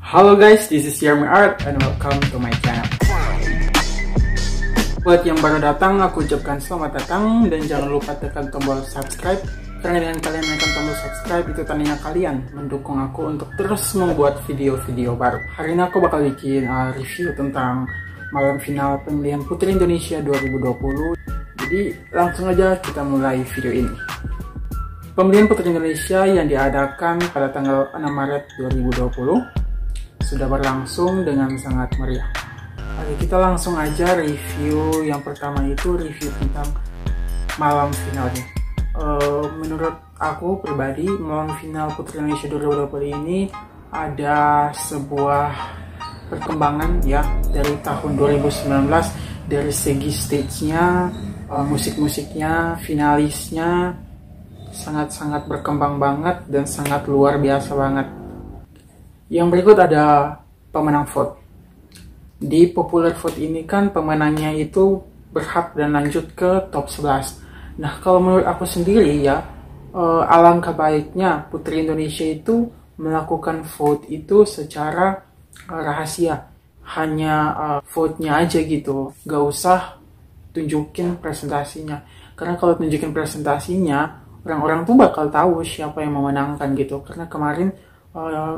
Halo guys, this is Yermi Art and welcome to my channel. Buat yang baru datang, aku ucapkan selamat datang dan jangan lupa tekan tombol subscribe. Karena dengan kalian menekan tombol subscribe itu tandanya kalian mendukung aku untuk terus membuat video-video baru. Hari ini aku bakal bikin review tentang malam final pemilihan Putri Indonesia 2020. Jadi langsung aja kita mulai video ini. Pemilihan Putri Indonesia yang diadakan pada tanggal 6 Maret 2020 sudah berlangsung dengan sangat meriah. Oke, kita langsung aja review. Yang pertama itu review tentang malam finalnya. Menurut aku pribadi, malam final Putri Indonesia 2020 ini ada sebuah perkembangan ya dari tahun 2019 dari segi stage-nya, musik-musiknya, finalisnya sangat-sangat berkembang banget dan sangat luar biasa banget. Yang berikut ada pemenang vote. Di popular vote ini kan pemenangnya itu berhak dan lanjut ke top 11. Nah, kalau menurut aku sendiri ya, alangkah baiknya Putri Indonesia itu melakukan vote itu secara rahasia. Hanya vote-nya aja gitu, gak usah tunjukin presentasinya. Karena kalau tunjukin presentasinya, orang-orang tuh bakal tahu siapa yang memenangkan gitu. Karena kemarin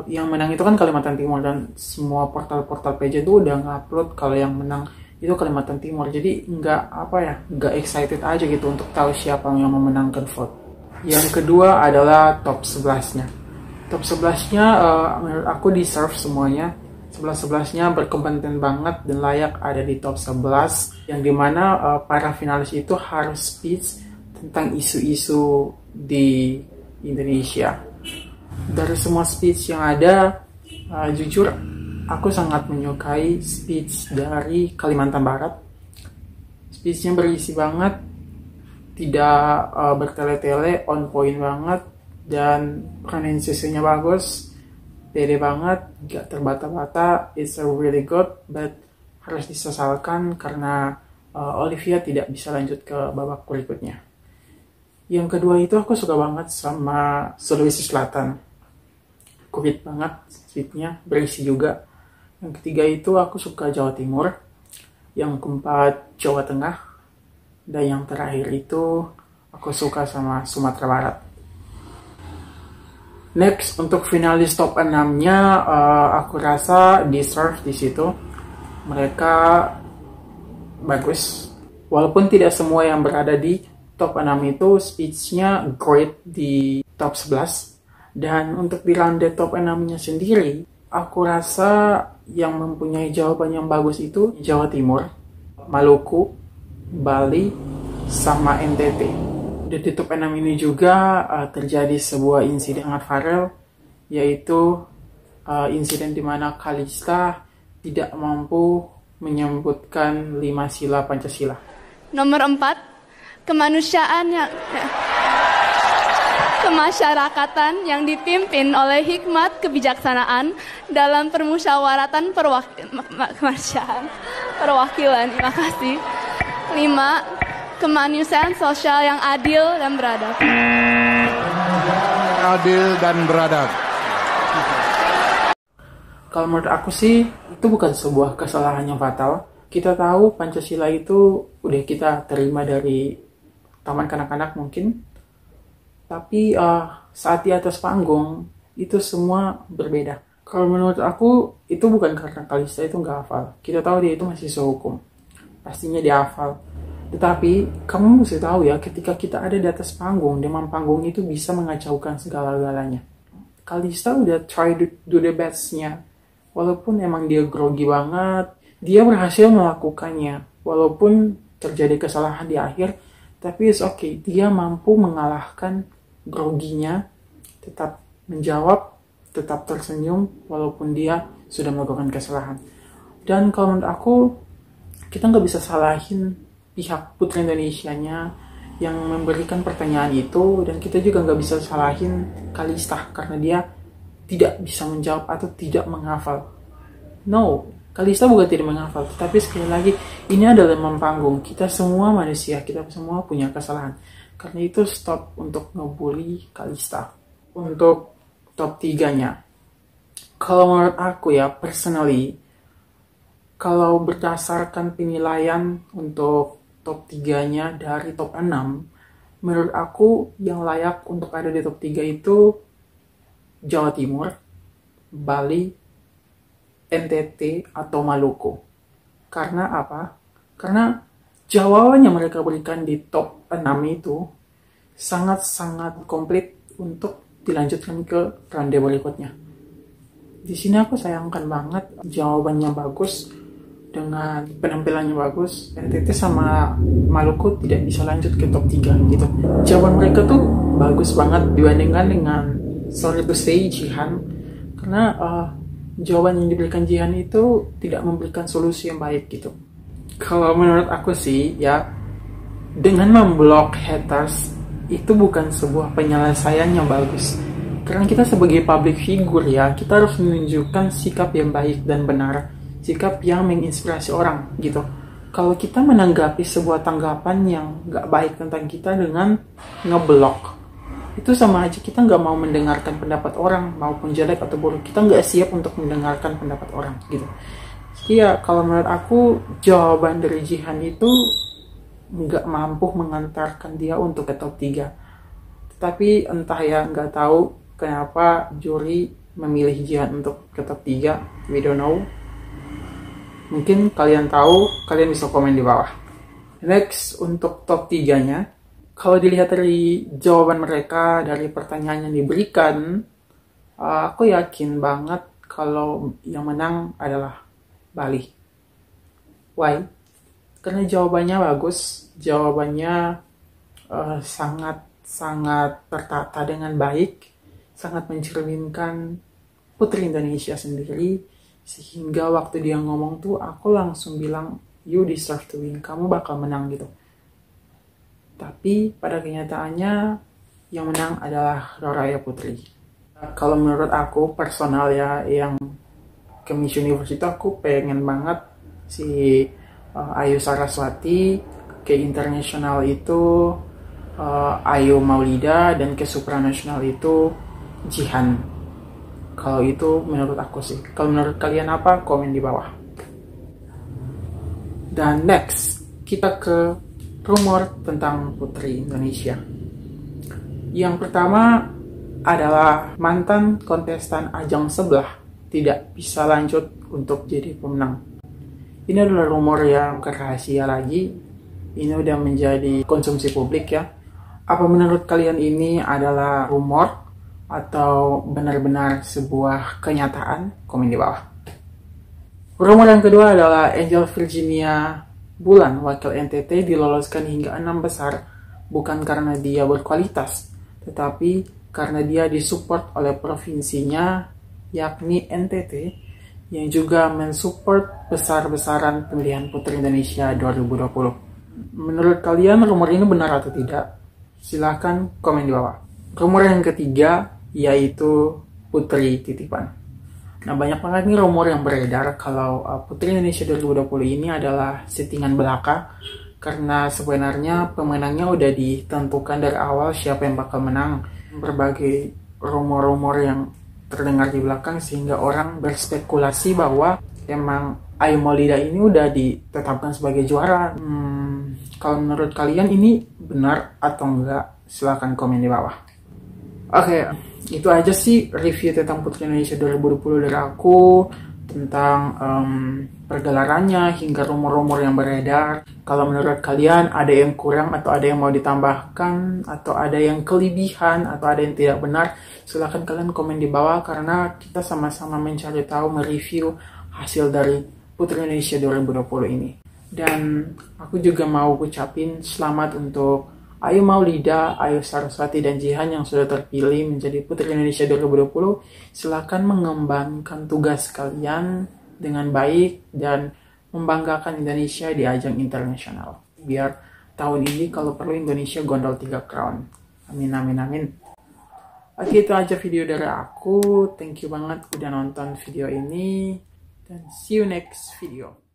yang menang itu kan Kalimantan Timur dan semua portal-portal PJ itu udah ngupload kalau yang menang itu Kalimantan Timur. Jadi nggak excited aja gitu untuk tahu siapa yang memenangkan vote. Yang kedua adalah top 11-nya. Top 11-nya menurut aku deserve semuanya. 11-11-nya berkompeten banget dan layak ada di top 11, yang dimana para finalis itu harus speech tentang isu-isu di Indonesia. Dari semua speech yang ada, jujur aku sangat menyukai speech dari Kalimantan Barat. Speechnya berisi banget, tidak bertele-tele, on point banget, dan pronunciation-nya bagus, pede banget, gak terbata-bata. It's a really good, but harus disesalkan karena Olivia tidak bisa lanjut ke babak berikutnya. Yang kedua itu aku suka banget sama Sulawesi Selatan. Kurit banget speechnya, berisi juga. Yang ketiga itu aku suka Jawa Timur. Yang keempat Jawa Tengah. Dan yang terakhir itu aku suka sama Sumatera Barat. Next, untuk finalis top 6-nya aku rasa deserve di situ. Mereka bagus. Walaupun tidak semua yang berada di top 6 itu speech-nya great di top 11. Dan untuk di runde top 6-nya sendiri, aku rasa yang mempunyai jawaban yang bagus itu Jawa Timur, Maluku, Bali, sama NTT. Dan di top 6 ini juga terjadi sebuah insiden sangat viral, yaitu insiden di mana Kalista tidak mampu menyebutkan 5 sila Pancasila. Nomor 4, kemasyarakatan yang dipimpin oleh hikmat kebijaksanaan dalam permusyawaratan perwakilan. Terima kasih. 5, kemanusiaan sosial yang adil dan beradab. Adil dan beradab. Kalau menurut aku sih, itu bukan sebuah kesalahan yang fatal. Kita tahu Pancasila itu udah kita terima dari taman kanak-kanak mungkin. Tapi saat di atas panggung, itu semua berbeda. Kalau menurut aku, itu bukan karena Kalista itu nggak hafal. Kita tahu dia itu mahasiswa hukum. Pastinya dia hafal. Tetapi, kamu mesti tahu ya, ketika kita ada di atas panggung, demam panggung itu bisa mengacaukan segala-galanya. Kalista udah try to do the best-nya. Walaupun emang dia grogi banget, dia berhasil melakukannya. Walaupun terjadi kesalahan di akhir, tapi it's okay. Dia mampu mengalahkan groginya, tetap menjawab, tetap tersenyum, walaupun dia sudah melakukan kesalahan. Dan kalau menurut aku, kita nggak bisa salahin pihak Putri Indonesianya yang memberikan pertanyaan itu, dan kita juga nggak bisa salahin Kalista karena dia tidak bisa menjawab atau tidak menghafal. No, Kalista bukan tidak menghafal, tapi sekali lagi, ini adalah demam panggung. Kita semua manusia, kita semua punya kesalahan. Karena itu stop untuk ngebully Kalista. Untuk top 3-nya, Kalau menurut aku ya, personally, kalau berdasarkan penilaian untuk top 3-nya dari top 6, menurut aku yang layak untuk ada di top 3 itu Jawa Timur, Bali, NTT, atau Maluku. Karena apa? Karena jawaban yang mereka berikan di top 6 itu sangat-sangat komplit untuk dilanjutkan ke ronde berikutnya. Di sini aku sayangkan banget jawabannya bagus dengan penampilannya bagus, NTT sama Maluku tidak bisa lanjut ke top 3 gitu. Jawaban mereka tuh bagus banget dibandingkan dengan, sorry to say, Jihan, karena jawaban yang diberikan Jihan itu tidak memberikan solusi yang baik gitu. Kalau menurut aku sih ya, dengan memblok haters itu bukan sebuah penyelesaian yang bagus. Karena kita sebagai public figure ya, kita harus menunjukkan sikap yang baik dan benar, sikap yang menginspirasi orang gitu. Kalau kita menanggapi sebuah tanggapan yang gak baik tentang kita dengan ngeblok, itu sama aja kita gak mau mendengarkan pendapat orang, maupun jelek atau buruk. Kita gak siap untuk mendengarkan pendapat orang gitu. Jadi ya, kalau menurut aku jawaban dari Jihan itu gak mampu mengantarkan dia untuk ke top 3. Tetapi entah ya, gak tahu kenapa juri memilih Jihan untuk ke top 3. We don't know. Mungkin kalian tahu, kalian bisa komen di bawah. Next, untuk top 3-nya, kalau dilihat dari jawaban mereka, dari pertanyaan yang diberikan, aku yakin banget kalau yang menang adalah Bali. Why? Karena jawabannya bagus, jawabannya sangat tertata dengan baik, sangat mencerminkan Putri Indonesia sendiri. Sehingga waktu dia ngomong tuh, aku langsung bilang, you deserve to win, kamu bakal menang gitu. Tapi pada kenyataannya, yang menang adalah Raraya Putri. Kalau menurut aku personal ya, yang ke Miss Universe itu aku pengen banget si Ayu Saraswati, ke internasional itu Ayu Maulida, dan ke supranasional itu Jihan. Kalau itu menurut aku sih. Kalau menurut kalian apa? Komen di bawah. Dan next, kita ke rumor tentang Putri Indonesia. Yang pertama adalah mantan kontestan ajang sebelah tidak bisa lanjut untuk jadi pemenang. Ini adalah rumor yang rahasia lagi. Ini udah menjadi konsumsi publik ya. Apa menurut kalian ini adalah rumor atau benar-benar sebuah kenyataan? Komen di bawah. Rumor yang kedua adalah Angel Virginia Bulan, wakil NTT, diloloskan hingga 6 besar bukan karena dia berkualitas, tetapi karena dia disupport oleh provinsinya, yakni NTT, yang juga mensupport besar-besaran pemilihan Putri Indonesia 2020. Menurut kalian rumor ini benar atau tidak? Silahkan komen di bawah. Rumor yang ketiga yaitu Putri Titipan. Nah, banyak banget nih rumor yang beredar kalau Putri Indonesia 2020 ini adalah settingan belaka, karena sebenarnya pemenangnya udah ditentukan dari awal siapa yang bakal menang. Berbagai rumor-rumor yang terdengar di belakang sehingga orang berspekulasi bahwa emang Ayu Maulida ini udah ditetapkan sebagai juara. Kalau menurut kalian ini benar atau enggak? Silahkan komen di bawah. Oke, itu aja sih review tentang Putri Indonesia 2020 dari aku, tentang pergelarannya hingga rumor-rumor yang beredar. Kalau menurut kalian ada yang kurang atau ada yang mau ditambahkan atau ada yang kelebihan atau ada yang tidak benar, silahkan kalian komen di bawah, karena kita sama-sama mencari tahu, mereview hasil dari Putri Indonesia 2020 ini. Dan aku juga mau ucapin selamat untuk Ayu Maulida, Ayu Saraswati, dan Jihan yang sudah terpilih menjadi Putri Indonesia 2020. Silakan mengembangkan tugas kalian dengan baik dan membanggakan Indonesia di ajang internasional. Biar tahun ini kalau perlu Indonesia gondol 3 crown. Amin, amin, amin. Oke, itu aja video dari aku. Thank you banget udah nonton video ini. Dan see you next video.